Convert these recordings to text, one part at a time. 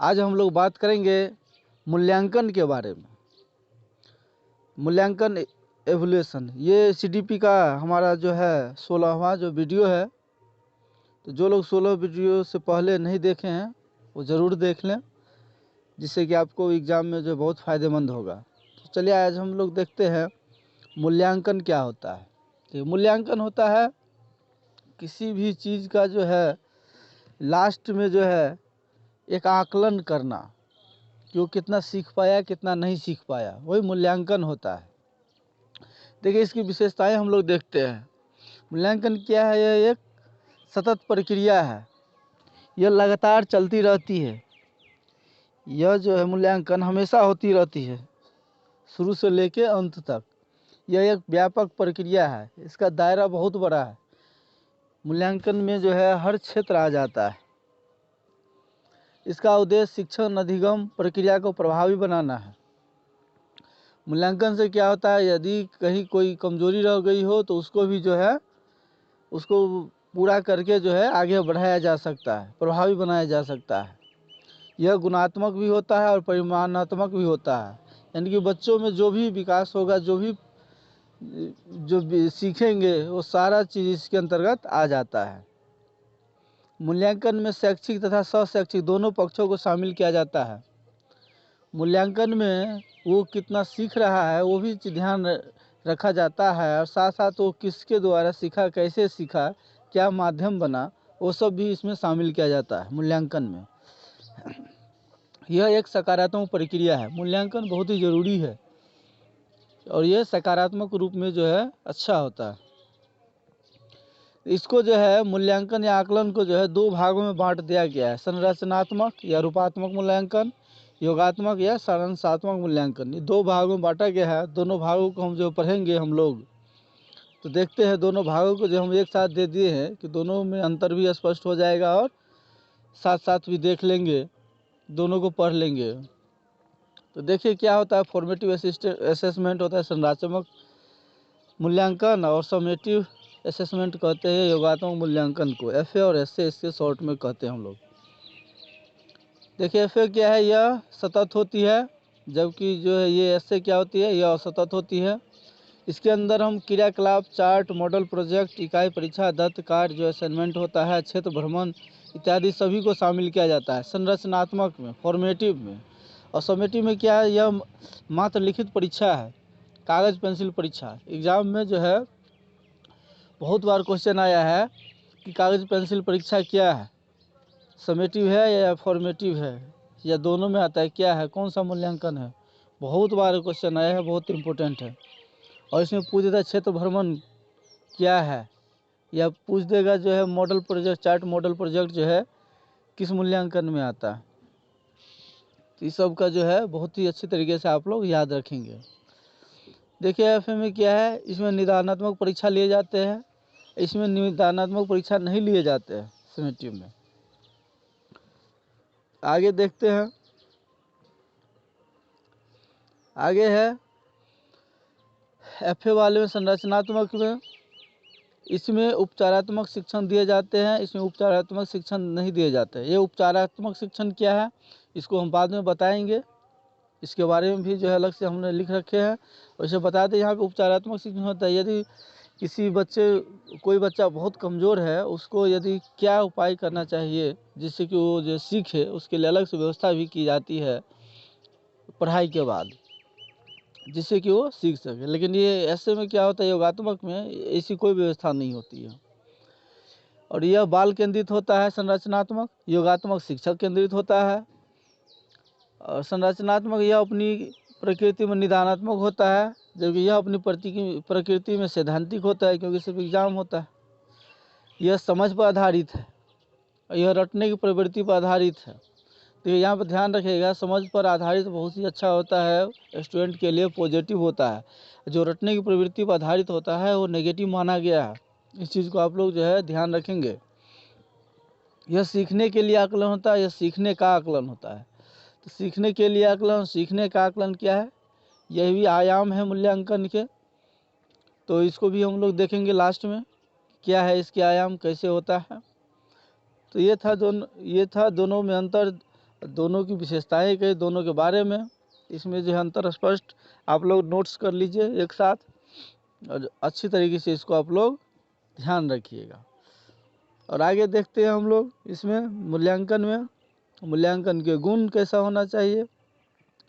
आज हम लोग बात करेंगे मूल्यांकन के बारे में। मूल्यांकन एवोल्यूशन, ये सीडीपी का हमारा जो है 16वां जो वीडियो है। तो जो लोग 16 वीडियो से पहले नहीं देखे हैं वो ज़रूर देख लें, जिससे कि आपको एग्ज़ाम में जो बहुत फ़ायदेमंद होगा। तो चलिए आज हम लोग देखते हैं मूल्यांकन क्या होता है। तो मूल्यांकन होता है किसी भी चीज़ का जो है लास्ट में जो है एक आकलन करना कि वो कितना सीख पाया कितना नहीं सीख पाया, वही मूल्यांकन होता है। देखिए इसकी विशेषताएं हम लोग देखते हैं। मूल्यांकन क्या है? यह एक सतत प्रक्रिया है, यह लगातार चलती रहती है। यह जो है मूल्यांकन हमेशा होती रहती है, शुरू से लेकर अंत तक। यह एक व्यापक प्रक्रिया है, इसका दायरा बहुत बड़ा है। मूल्यांकन में जो है हर क्षेत्र आ जाता है। इसका उद्देश्य शिक्षण अधिगम प्रक्रिया को प्रभावी बनाना है। मूल्यांकन से क्या होता है, यदि कहीं कोई कमजोरी रह गई हो तो उसको भी जो है उसको पूरा करके जो है आगे बढ़ाया जा सकता है, प्रभावी बनाया जा सकता है। यह गुणात्मक भी होता है और परिमाणात्मक भी होता है, यानी कि बच्चों में जो भी विकास होगा, जो भी सीखेंगे वो सारा चीज़ इसके अंतर्गत आ जाता है। मूल्यांकन में शैक्षिक तथा सशैक्षिक दोनों पक्षों को शामिल किया जाता है। मूल्यांकन में वो कितना सीख रहा है वो भी ध्यान रखा जाता है, और साथ साथ वो किसके द्वारा सीखा, कैसे सीखा, क्या माध्यम बना, वो सब भी इसमें शामिल किया जाता है मूल्यांकन में। यह एक सकारात्मक प्रक्रिया है। मूल्यांकन बहुत ही ज़रूरी है और यह सकारात्मक रूप में जो है अच्छा होता है। इसको जो है मूल्यांकन या आकलन को जो है दो भागों में बांट दिया गया है: संरचनात्मक या रूपात्मक मूल्यांकन, योगात्मक या सारांशात्मक मूल्यांकन। ये दो भागों में बांटा गया है। दोनों भागों को हम जो पढ़ेंगे हम लोग, तो देखते हैं दोनों भागों को जो हम एक साथ दे दिए हैं कि दोनों में अंतर भी स्पष्ट हो जाएगा और साथ साथ भी देख लेंगे, दोनों को पढ़ लेंगे। तो देखिए क्या होता है। फॉर्मेटिव असेसमेंट होता है संरचनात्मक मूल्यांकन, और समेटिव असेसमेंट कहते हैं योगात्मक मूल्यांकन को। एफ ए और एस ए इसके शॉर्ट में कहते हैं हम लोग। देखिए एफ ए क्या है, यह सतत होती है, जबकि जो है ये एस ए क्या होती है, यह असतत होती है। इसके अंदर हम क्रियाकलाप, चार्ट, मॉडल प्रोजेक्ट, इकाई परीक्षा, दत्त कार्य, जो असाइनमेंट होता है, क्षेत्र भ्रमण इत्यादि सभी को शामिल किया जाता है संरचनात्मक में, फॉर्मेटिव में। और समेटिव में क्या है, यह मात्र लिखित परीक्षा है, कागज़ पेंसिल परीक्षा। एग्ज़ाम में जो है बहुत बार क्वेश्चन आया है कि कागज़ पेंसिल परीक्षा क्या है, समेटिव है या फॉर्मेटिव है, या दोनों में आता है, क्या है, कौन सा मूल्यांकन है। बहुत बार क्वेश्चन आया है, बहुत इम्पोर्टेंट है। और इसमें पूछ देता है क्षेत्र भ्रमण क्या है, या पूछ देगा जो है model project, chart model project जो है किस मूल्यांकन में आता है। तो इस सब का जो है बहुत ही अच्छी तरीके से आप लोग याद रखेंगे। देखिए एफ में क्या है, इसमें निदानात्मक परीक्षा लिए जाते हैं, इसमें निदानात्मक परीक्षा नहीं लिए जाते हैं समेटिव में। आगे देखते हैं, आगे है एफ वाले में संरचनात्मक में, इसमें उपचारात्मक शिक्षण दिए जाते हैं, इसमें उपचारात्मक शिक्षण नहीं दिए जाते। ये उपचारात्मक शिक्षण क्या है इसको हम बाद में बताएंगे, इसके बारे में भी जो है अलग से हमने लिख रखे हैं। वैसे बता दें यहाँ पे उपचारात्मक शिक्षण होता है, यदि किसी कोई बच्चा बहुत कमज़ोर है, उसको यदि क्या उपाय करना चाहिए जिससे कि वो जो सीखे, उसके लिए अलग से व्यवस्था भी की जाती है पढ़ाई के बाद, जिससे कि वो सीख सके। लेकिन ये ऐसे में क्या होता है, योगात्मक में ऐसी कोई व्यवस्था नहीं होती है। और यह बाल केंद्रित होता है संरचनात्मक, योगात्मक शिक्षक केंद्रित होता है। और संरचनात्मक यह अपनी प्रकृति में निदानात्मक होता है, जबकि यह अपनी प्रकृति में सैद्धांतिक होता है, क्योंकि सिर्फ एग्जाम होता है। यह समझ पर आधारित है और यह रटने की प्रवृत्ति पर आधारित है। तो यहाँ पर ध्यान रखिएगा, समझ पर आधारित बहुत ही अच्छा होता है, स्टूडेंट के लिए पॉजिटिव होता है। जो रटने की प्रवृत्ति पर आधारित होता है वो नेगेटिव माना गया है। इस चीज़ को आप लोग जो है ध्यान रखेंगे। यह सीखने के लिए आकलन होता है, यह सीखने का आकलन होता है। तो सीखने के लिए आकलन, सीखने का आकलन क्या है, यह भी आयाम है मूल्यांकन के। तो इसको भी हम लोग देखेंगे लास्ट में, क्या है इसके आयाम, कैसे होता है। तो ये था दोनों में अंतर, दोनों की विशेषताएं कही, दोनों के बारे में। इसमें जो है अंतर स्पष्ट आप लोग नोट्स कर लीजिए एक साथ, और अच्छी तरीके से इसको आप लोग ध्यान रखिएगा। और आगे देखते हैं हम लोग इसमें मूल्यांकन में, मूल्यांकन के गुण कैसा होना चाहिए।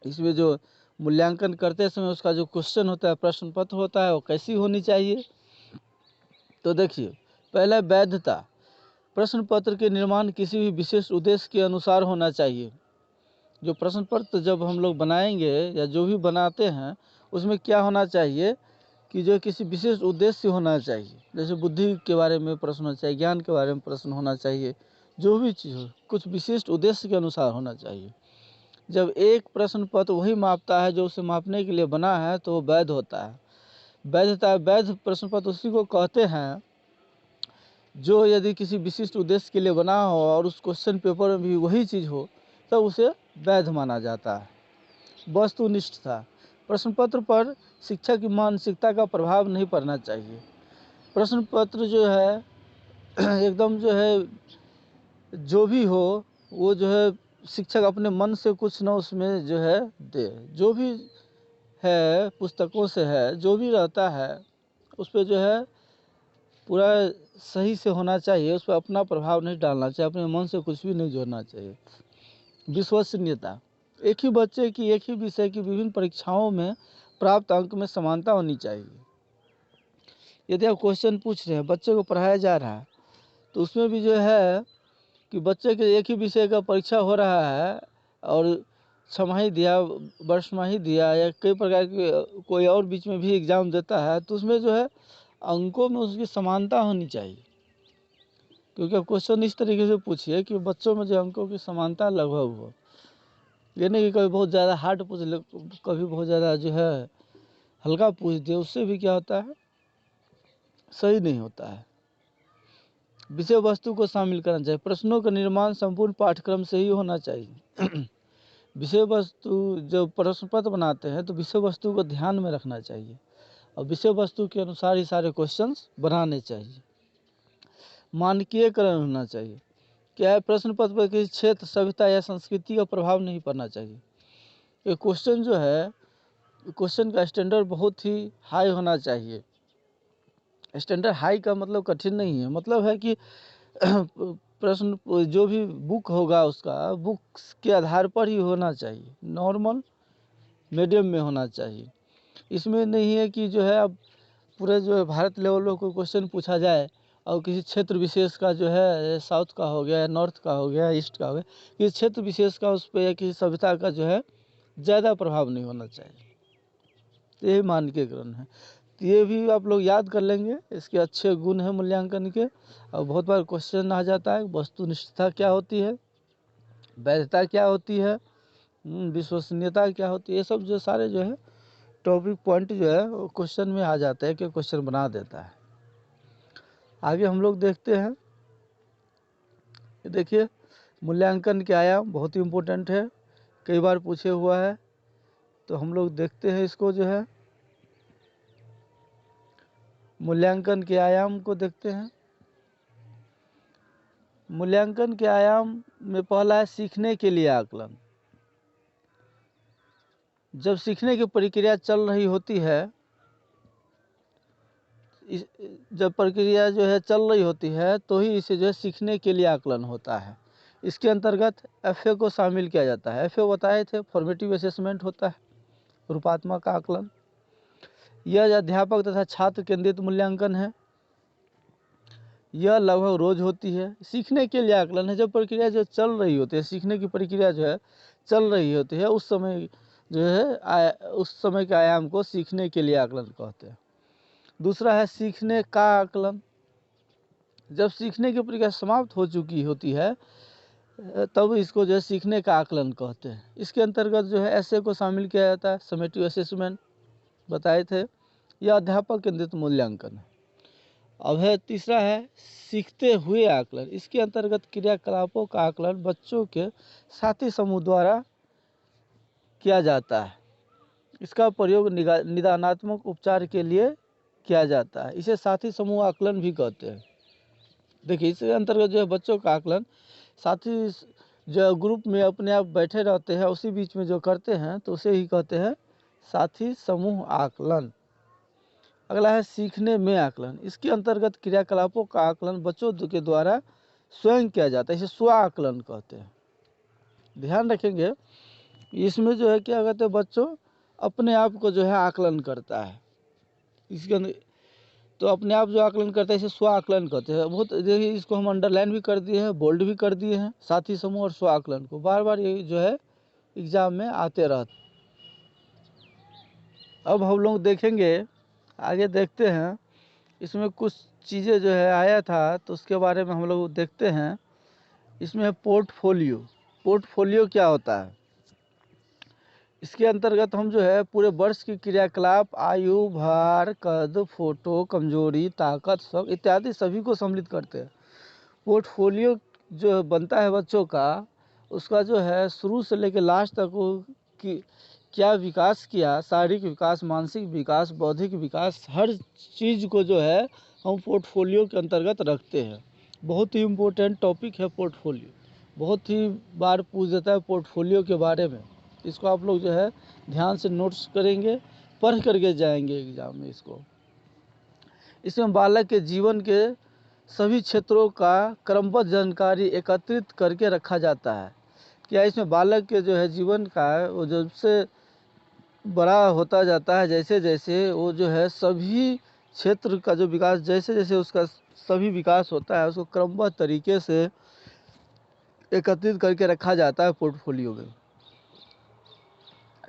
इसमें जो मूल्यांकन करते समय उसका जो क्वेश्चन होता है, प्रश्न पत्र होता है, वो कैसी होनी चाहिए। तो देखिए, पहला वैधता। प्रश्न पत्र के निर्माण किसी भी विशेष उद्देश्य के अनुसार होना चाहिए। जो प्रश्न पत्र जब हम लोग बनाएंगे या जो भी बनाते हैं, उसमें क्या होना चाहिए कि जो किसी विशेष उद्देश्य से होना चाहिए। जैसे बुद्धि के बारे में प्रश्न होना चाहिए, ज्ञान के बारे में प्रश्न होना चाहिए, जो भी चीज़ हो कुछ विशिष्ट उद्देश्य के अनुसार होना चाहिए। जब एक प्रश्न पत्र वही मापता है जो उसे मापने के लिए बना है, तो वो वैध होता है। वैधता, वैध प्रश्न पत्र उसी को कहते हैं जो यदि किसी विशिष्ट उद्देश्य के लिए बना हो और उस क्वेश्चन पेपर में भी वही चीज़ हो, तब उसे वैध माना जाता है। वस्तुनिष्ठता। प्रश्न पत्र पर शिक्षक की मानसिकता का प्रभाव नहीं पड़ना चाहिए। प्रश्न पत्र जो है एकदम जो है जो भी हो, वो जो है शिक्षक अपने मन से कुछ ना उसमें जो है दे, जो भी है पुस्तकों से है, जो भी रहता है उस पर जो है पूरा सही से होना चाहिए, उस पर अपना प्रभाव नहीं डालना चाहिए, अपने मन से कुछ भी नहीं जोड़ना चाहिए। विश्वसनीयता। एक ही बच्चे की एक ही विषय की विभिन्न परीक्षाओं में प्राप्त अंक में समानता होनी चाहिए। यदि आप क्वेश्चन पूछ रहे हैं, बच्चे को पढ़ाया जा रहा है, तो उसमें भी जो है कि बच्चे के एक ही विषय का परीक्षा हो रहा है और छमाही दिया, वर्षमाही दिया, या कई प्रकार के कोई और बीच में भी एग्ज़ाम देता है, तो उसमें जो है अंकों में उसकी समानता होनी चाहिए। क्योंकि आप क्वेश्चन इस तरीके से पूछिए कि बच्चों में जो अंकों की समानता लगभग हो। ये नहीं कि कभी बहुत ज़्यादा हार्ड पूछ ले, कभी बहुत ज़्यादा जो है हल्का पूछ दे, उससे भी क्या होता है, सही नहीं होता है। विषय वस्तु को शामिल करना चाहिए। प्रश्नों का निर्माण संपूर्ण पाठ्यक्रम से ही होना चाहिए। विषय वस्तु, जब प्रश्न पत्र बनाते हैं तो विषय वस्तु को ध्यान में रखना चाहिए और विषय वस्तु के अनुसार ही सारे क्वेश्चंस बनाने चाहिए। मानकीयकरण होना चाहिए। क्या है, प्रश्न पत्र पर किसी क्षेत्र, सभ्यता या संस्कृति का प्रभाव नहीं पड़ना चाहिए। ये क्वेश्चन जो है, क्वेश्चन का स्टैंडर्ड बहुत ही हाई होना चाहिए। स्टैंडर्ड हाई का मतलब कठिन नहीं है, मतलब है कि प्रश्न जो भी बुक होगा उसका बुक्स के आधार पर ही होना चाहिए, नॉर्मल मीडियम में होना चाहिए। इसमें नहीं है कि जो है अब पूरे जो है भारत लेवल को क्वेश्चन पूछा जाए और किसी क्षेत्र विशेष का जो है, साउथ का हो गया, नॉर्थ का हो गया, ईस्ट का हो गया, किसी क्षेत्र विशेष का उस पर या किसी सभ्यता का जो है ज़्यादा प्रभाव नहीं होना चाहिए। तो यही मानकीकरण है। तो ये भी आप लोग याद कर लेंगे, इसके अच्छे गुण हैं मूल्यांकन के। और बहुत बार क्वेश्चन आ जाता है, वस्तुनिष्ठता क्या होती है, वैधता क्या होती है, विश्वसनीयता क्या होती है, ये सब जो सारे जो है टॉपिक पॉइंट जो है वो क्वेश्चन में आ जाता है कि क्वेश्चन बना देता है। आगे हम लोग देखते हैं। देखिए, मूल्यांकन के आयाम बहुत ही इम्पोर्टेंट है, कई बार पूछे हुआ है, तो हम लोग देखते हैं इसको जो है मूल्यांकन के आयाम को देखते हैं। मूल्यांकन के आयाम में पहला है सीखने के लिए आकलन। जब सीखने की प्रक्रिया चल रही होती है, जब प्रक्रिया जो है चल रही होती है तो ही इसे जो है सीखने के लिए आकलन होता है। इसके अंतर्गत एफए को शामिल किया जाता है। एफए बताए थे, फॉर्मेटिव असेसमेंट होता है, रूपात्मक आकलन। यह अध्यापक तथा छात्र केंद्रित मूल्यांकन है। यह लगभग रोज होती है। सीखने के लिए आकलन है, जब प्रक्रिया जो चल रही होती है, सीखने की प्रक्रिया जो है चल रही होती है, उस समय जो है उस समय के आयाम को सीखने के लिए आकलन कहते हैं। दूसरा है सीखने का आकलन। जब सीखने की प्रक्रिया समाप्त हो चुकी होती है तब इसको जो है सीखने का आकलन कहते हैं। इसके अंतर्गत जो है ऐसे को शामिल किया जाता है, समेटिव असेसमेंट बताए थे। यह अध्यापक केंद्रित मूल्यांकन है। अब है तीसरा है सीखते हुए आकलन। इसके अंतर्गत क्रियाकलापों का आकलन बच्चों के साथी समूह द्वारा किया जाता है। इसका प्रयोग निदानात्मक उपचार के लिए किया जाता है। इसे साथी समूह आकलन भी कहते हैं। देखिए, इसके अंतर्गत जो है बच्चों का आकलन साथी जो ग्रुप में अपने आप बैठे रहते हैं उसी बीच में जो करते हैं तो उसे ही कहते हैं साथी समूह आकलन। अगला है सीखने में आकलन। इसके अंतर्गत क्रियाकलापों का आकलन बच्चों के द्वारा स्वयं किया जाता है, इसे स्व आकलन कहते हैं। ध्यान रखेंगे, इसमें जो है क्या कहते हैं, बच्चों अपने आप को जो है आकलन करता है। इसके अंदर तो अपने आप जो आकलन करता है इसे स्व आकलन कहते हैं। बहुत देखिए, इसको हम अंडरलाइन भी कर दिए हैं, बोल्ड भी कर दिए हैं, साथी समूह और स्व आकलन को बार बार ये जो है एग्जाम में आते रहते। अब हम लोग देखेंगे, आगे देखते हैं, इसमें कुछ चीज़ें जो है आया था तो उसके बारे में हम लोग देखते हैं। इसमें है पोर्टफोलियो। पोर्टफोलियो क्या होता है? इसके अंतर्गत हम जो है पूरे वर्ष की क्रियाकलाप, आयु, भार, कद, फोटो, कमजोरी, ताकत सब इत्यादि सभी को सम्मिलित करते हैं। पोर्टफोलियो जो बनता है बच्चों का, उसका जो है शुरू से लेकर लास्ट तक वो कि क्या विकास किया, शारीरिक विकास, मानसिक विकास, बौद्धिक विकास, हर चीज़ को जो है हम पोर्टफोलियो के अंतर्गत रखते हैं। बहुत ही इम्पोर्टेंट टॉपिक है पोर्टफोलियो, बहुत ही बार पूछ जाता है पोर्टफोलियो के बारे में। इसको आप लोग जो है ध्यान से नोट्स करेंगे, पढ़ करके जाएंगे एग्जाम में। इसमें बालक के जीवन के सभी क्षेत्रों का क्रमबद्ध जानकारी एकत्रित करके रखा जाता है। क्या इसमें बालक के जो है जीवन का वो जब से बड़ा होता जाता है, जैसे जैसे वो जो है सभी क्षेत्र का जो विकास, जैसे जैसे उसका सभी विकास होता है, उसको क्रमबद्ध तरीके से एकत्रित करके रखा जाता है पोर्टफोलियो में।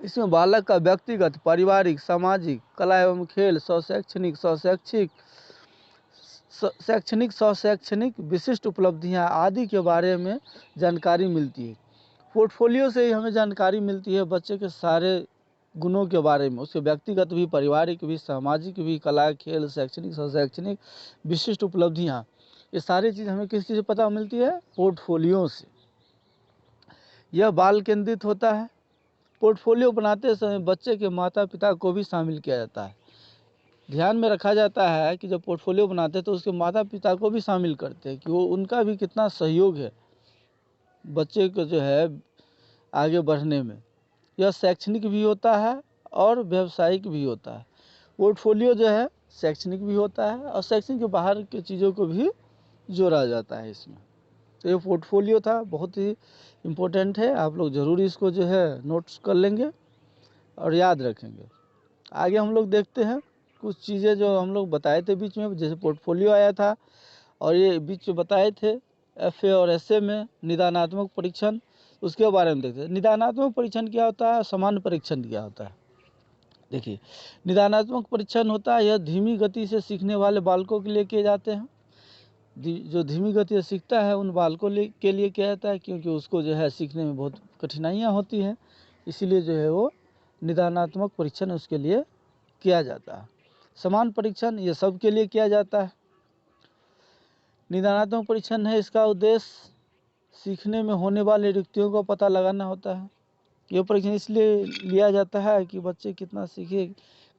इसमें बालक का व्यक्तिगत, पारिवारिक, सामाजिक, कला एवं खेल, शैक्षणिक, शैक्षणिक विशिष्ट उपलब्धियां आदि के बारे में जानकारी मिलती है। पोर्टफोलियो से ही हमें जानकारी मिलती है बच्चे के सारे गुणों के बारे में, उसके व्यक्तिगत भी, पारिवारिक भी, सामाजिक भी, कला, खेल, शैक्षणिक, शैक्षणिक विशिष्ट उपलब्धियां, ये सारी चीज़ हमें किस चीज़ से पता मिलती है? पोर्टफोलियो से। यह बाल केंद्रित होता है। पोर्टफोलियो बनाते समय बच्चे के माता पिता को भी शामिल किया जाता है। ध्यान में रखा जाता है कि जब पोर्टफोलियो बनाते हैं तो उसके माता पिता को भी शामिल करते हैं कि वो उनका भी कितना सहयोग है बच्चे को जो है आगे बढ़ने में। यह शैक्षणिक भी होता है और व्यावसायिक भी होता है। पोर्टफोलियो जो है शैक्षणिक भी होता है और शैक्षणिक के बाहर की चीज़ों को भी जोड़ा जाता है इसमें। तो ये पोर्टफोलियो था, बहुत ही इम्पोर्टेंट है। आप लोग ज़रूर इसको जो है नोट्स कर लेंगे और याद रखेंगे। आगे हम लोग देखते हैं कुछ चीज़ें जो हम लोग बताए थे बीच में, जैसे पोर्टफोलियो आया था और ये बीच में बताए थे FA और SA में निदानात्मक परीक्षण, उसके बारे में देखते हैं। निदानात्मक परीक्षण क्या होता है, सामान्य परीक्षण क्या होता है? देखिए, निदानात्मक परीक्षण होता है, यह धीमी गति से सीखने वाले बालकों के लिए किए जाते हैं। जो धीमी गति से सीखता है उन बालकों के लिए किया जाता है, क्योंकि उसको जो है सीखने में बहुत कठिनाइयाँ होती हैं, इसीलिए जो है वो निदानात्मक परीक्षण उसके लिए किया जाता है। समान परीक्षण ये सब के लिए किया जाता है। निदानात्मक परीक्षण है, इसका उद्देश्य सीखने में होने वाली रिक्तियों का पता लगाना होता है। यह परीक्षण इसलिए लिया जाता है कि बच्चे कितना सीखे,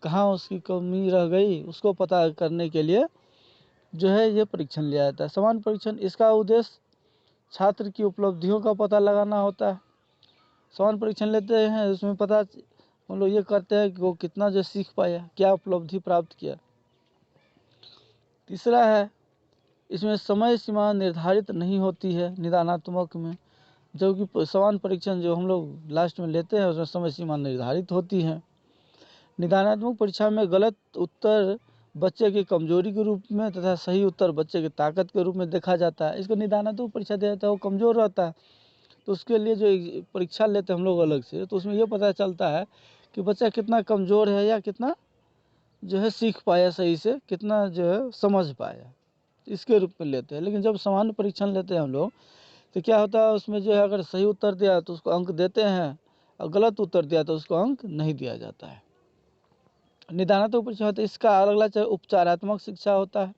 कहाँ उसकी कमी रह गई, उसको पता करने के लिए जो है ये परीक्षण लिया जाता है। समान परीक्षण, इसका उद्देश्य छात्र की उपलब्धियों का पता लगाना होता है। समान परीक्षण लेते हैं, उसमें पता हम लोग ये करते हैं कि वो कितना जो सीख पाया, क्या उपलब्धि प्राप्त किया। तीसरा है, इसमें समय सीमा निर्धारित नहीं होती है निदानात्मक में, जबकि समान परीक्षण जो हम लोग लास्ट में लेते हैं उसमें समय सीमा निर्धारित होती है। निदानात्मक परीक्षा में गलत उत्तर बच्चे की कमजोरी के रूप में तथा सही उत्तर बच्चे की ताकत के रूप में देखा जाता है। इसको निदानात्मक परीक्षा दिया जाता है, वो कमज़ोर रहता है तो उसके लिए जो परीक्षा लेते हैं हम लोग अलग से, तो उसमें ये पता चलता है कि बच्चा कितना कमज़ोर है या कितना जो है सीख पाया सही से, कितना जो है समझ पाया, इसके रूप में लेते हैं। लेकिन जब सामान्य परीक्षण लेते हैं हम लोग तो क्या होता है, उसमें जो है अगर सही उत्तर दिया तो उसको अंक देते हैं और गलत उत्तर दिया तो उसको अंक नहीं दिया जाता है। निदानात्मक परीक्षा होता है, इसका अगला उपचारात्मक शिक्षा होता है।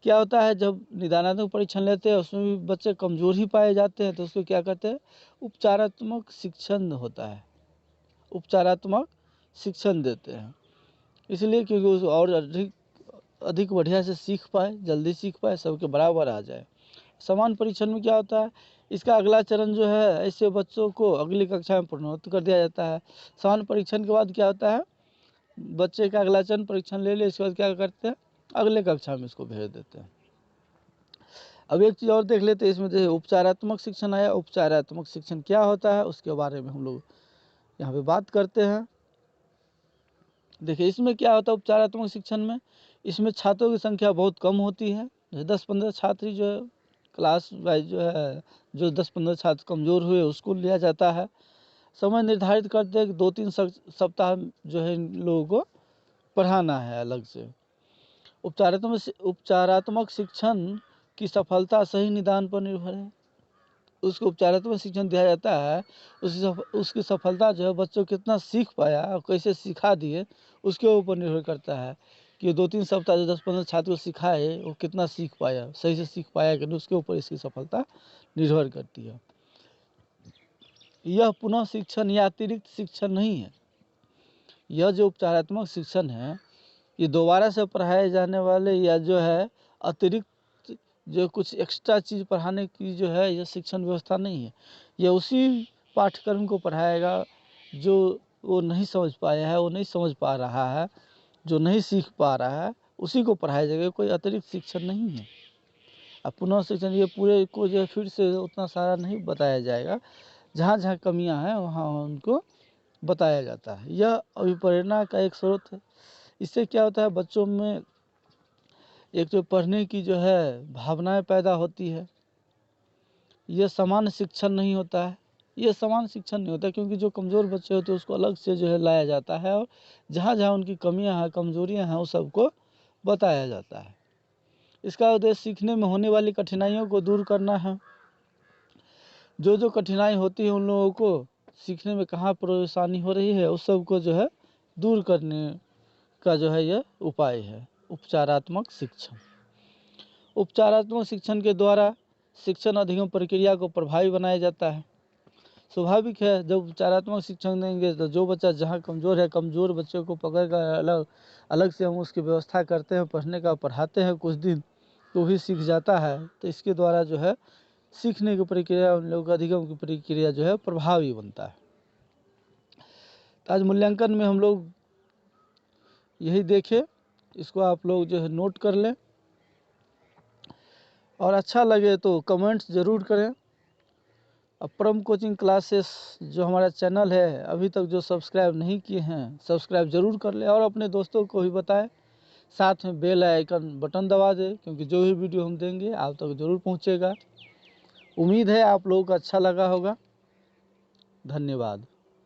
क्या होता है, जब निदानात्मक परीक्षण लेते हैं उसमें भी बच्चे कमज़ोर ही पाए जाते हैं तो उसको क्या कहते हैं, उपचारात्मक शिक्षण होता है। उपचारात्मक शिक्षण देते हैं इसलिए क्योंकि उस और अधिक बढ़िया से सीख पाए, जल्दी सीख पाए, सबके बराबर आ जाए। समान परीक्षण में क्या होता है, इसका अगला चरण जो है, ऐसे बच्चों को अगली कक्षा में प्रोन्नत कर दिया जाता है। सामान्य परीक्षण के बाद क्या होता है, बच्चे का अगला चरण परीक्षण ले ले, इसके बाद क्या करते हैं, अगले कक्षा में इसको भेज देते हैं। अब एक चीज़ और देख लेते हैं इसमें, जैसे उपचारात्मक शिक्षण आया। उपचारात्मक शिक्षण क्या होता है उसके बारे में हम लोग यहाँ पे बात करते हैं। देखिए इसमें क्या होता है उपचारात्मक शिक्षण में, इसमें छात्रों की संख्या बहुत कम होती है। जैसे 10-15 छात्र जो है क्लास वाइज जो है, जो 10-15 छात्र कमज़ोर हुए उसको लिया जाता है। समय निर्धारित करते हैं कि 2-3 सप्ताह जो है इन लोगों को पढ़ाना है अलग से। उपचारात्मक शिक्षण की सफलता सही निदान पर निर्भर है। उसको उपचारात्मक शिक्षण दिया जाता है, उसकी सफलता जो है बच्चों कितना सीख पाया और कैसे सिखा दिए उसके ऊपर निर्भर करता है कि 2-3 सप्ताह जो 10-15 छात्र को सिखाए वो कितना सीख पाया, सही से सीख पाया कि नहीं, उसके ऊपर इसकी सफलता निर्भर करती है। यह पुनः शिक्षण या अतिरिक्त शिक्षण नहीं है। यह जो उपचारात्मक शिक्षण है ये दोबारा से पढ़ाए जाने वाले या जो है अतिरिक्त जो कुछ एक्स्ट्रा चीज़ पढ़ाने की जो है यह शिक्षण व्यवस्था नहीं है। यह उसी पाठ्यक्रम को पढ़ाएगा जो वो नहीं समझ पाया है, वो नहीं समझ पा रहा है, जो नहीं सीख पा रहा है, उसी को पढ़ाया जाएगा। कोई अतिरिक्त शिक्षण नहीं है। अब पुनः शिक्षण ये पूरे को जो फिर से उतना सारा नहीं बताया जाएगा, जहाँ जहाँ कमियाँ हैं वहाँ उनको बताया जाता है। यह अभिप्रेरणा का एक स्रोत है। इससे क्या होता है, बच्चों में एक जो पढ़ने की जो है भावनाएं पैदा होती है। यह समान शिक्षण नहीं होता है, यह समान शिक्षण नहीं होता, क्योंकि जो कमज़ोर बच्चे होते हैं उसको अलग से जो है लाया जाता है और जहाँ जहाँ उनकी कमियां हैं, कमज़ोरियां हैं, उस सबको बताया जाता है। इसका उद्देश्य सीखने में होने वाली कठिनाइयों को दूर करना है। जो जो कठिनाई होती है उन लोगों को सीखने में कहाँ परेशानी हो रही है उस सब को जो है दूर करने का जो है यह उपाय है उपचारात्मक शिक्षण। उपचारात्मक शिक्षण के द्वारा शिक्षण अधिगम प्रक्रिया को प्रभावी बनाया जाता है। स्वाभाविक है, जब उपचारात्मक शिक्षण देंगे तो जो बच्चा जहाँ कमज़ोर है, कमज़ोर बच्चों को पकड़ कर अलग अलग से हम उसकी व्यवस्था करते हैं, पढ़ने का पढ़ाते हैं कुछ दिन, तो भी सीख जाता है। तो इसके द्वारा जो है सीखने की प्रक्रिया, उन लोगों का अधिगम की प्रक्रिया जो है प्रभावी बनता है। तो आज मूल्यांकन में हम लोग यही देखें, इसको आप लोग जो है नोट कर लें और अच्छा लगे तो कमेंट्स ज़रूर करें। अब परम कोचिंग क्लासेस जो हमारा चैनल है, अभी तक जो सब्सक्राइब नहीं किए हैं सब्सक्राइब ज़रूर कर लें और अपने दोस्तों को भी बताएं। साथ में बेल आइकन बटन दबा दें, क्योंकि जो भी वीडियो हम देंगे आप तक ज़रूर पहुंचेगा। उम्मीद है आप लोगों को अच्छा लगा होगा। धन्यवाद।